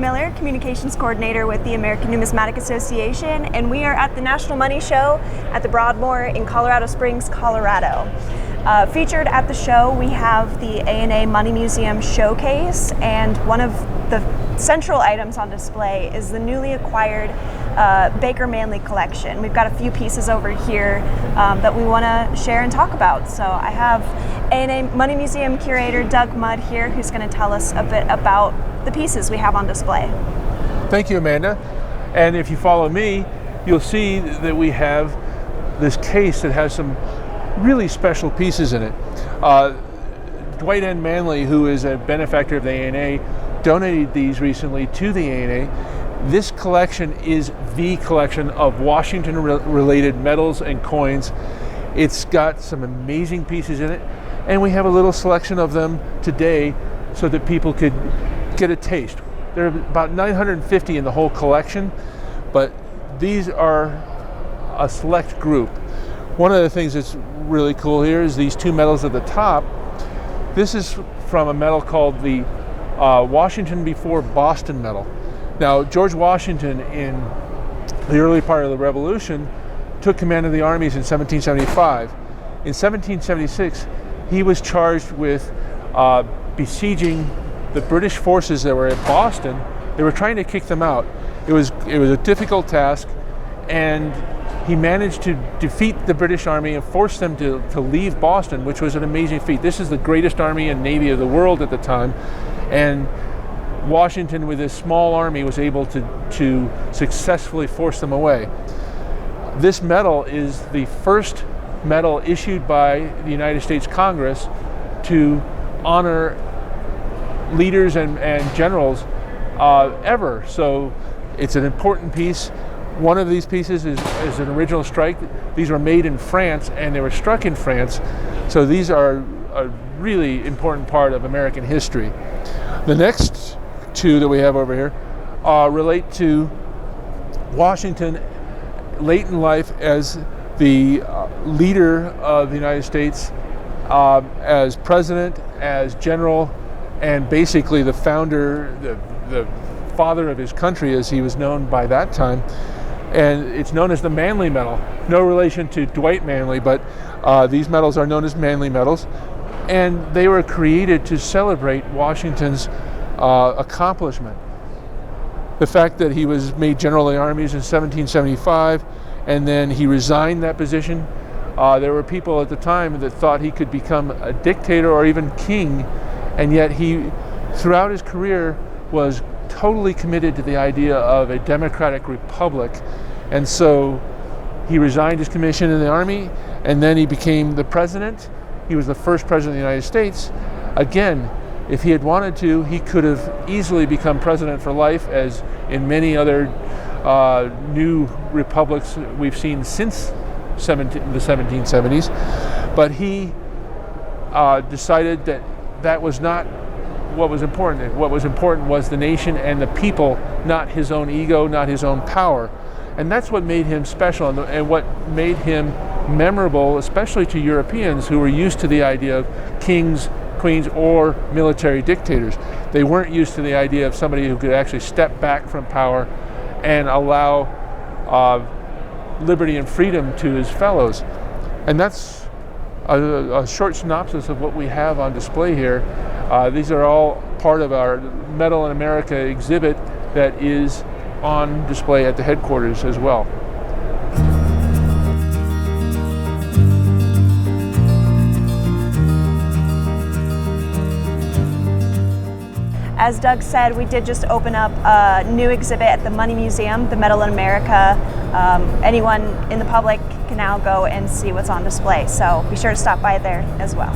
Miller, Communications Coordinator with the American Numismatic Association, and we are at the National Money Show at the Broadmoor in Colorado Springs, Colorado. Featured at the show, we have the A&A Money Museum Showcase, and one of the central items on display is the newly acquired Baker-Manley Collection. We've got a few pieces over here that we want to share and talk about. So I have A&A Money Museum Curator Doug Mudd here, who's going to tell us a bit about the pieces we have on display. Thank you, Amanda. And if you follow me, you'll see that we have this case that has some really special pieces in it. Dwight N. Manley, who is a benefactor of the A&A, donated these recently to the A&A. This collection is the collection of Washington-related medals and coins. It's got some amazing pieces in it, and we have a little selection of them today so that people could get a taste. There are about 950 in the whole collection, but these are a select group. One of the things that's really cool here is these two medals at the top. This is from a medal called the Washington before Boston medal. Now, George Washington, in the early part of the Revolution, took command of the armies in 1775. In 1776, he was charged with besieging the British forces that were at Boston. They were trying to kick them out. It was a difficult task, and he managed to defeat the British army and force them to leave Boston, which was an amazing feat. This is the greatest army and navy of the world at the time, and Washington, with his small army, was able to successfully force them away. This medal is the first medal issued by the United States Congress to honor leaders and generals ever. So it's an important piece. One of these pieces is an original strike. These were made in France, and they were struck in France. So these are a really important part of American history. The next two that we have over here relate to Washington late in life as the leader of the United States, as president, as general, and basically the founder, the father of his country, as he was known by that time. And it's known as the Manley Medal. No relation to Dwight Manley, but these medals are known as Manley medals. And they were created to celebrate Washington's accomplishment. The fact that he was made general of the armies in 1775, and then he resigned that position. There were people at the time that thought he could become a dictator or even king, and yet he, throughout his career, was totally committed to the idea of a democratic republic. And so he resigned his commission in the army, and then he became the president. He was the first president of the United States. Again, if he had wanted to, he could have easily become president for life, as in many other new republics we've seen since the 1770s. But he decided that was not what was important. What was important was the nation and the people, not his own ego, not his own power. And that's what made him special, and what made him memorable, especially to Europeans who were used to the idea of kings, queens, or military dictators. They weren't used to the idea of somebody who could actually step back from power and allow liberty and freedom to his fellows. And that's a short synopsis of what we have on display here. These are all part of our Medal in America exhibit that is on display at the headquarters as well. As Doug said, we did just open up a new exhibit at the Money Museum, the Medal in America. Anyone in the public can now go and see what's on display, so be sure to stop by there as well.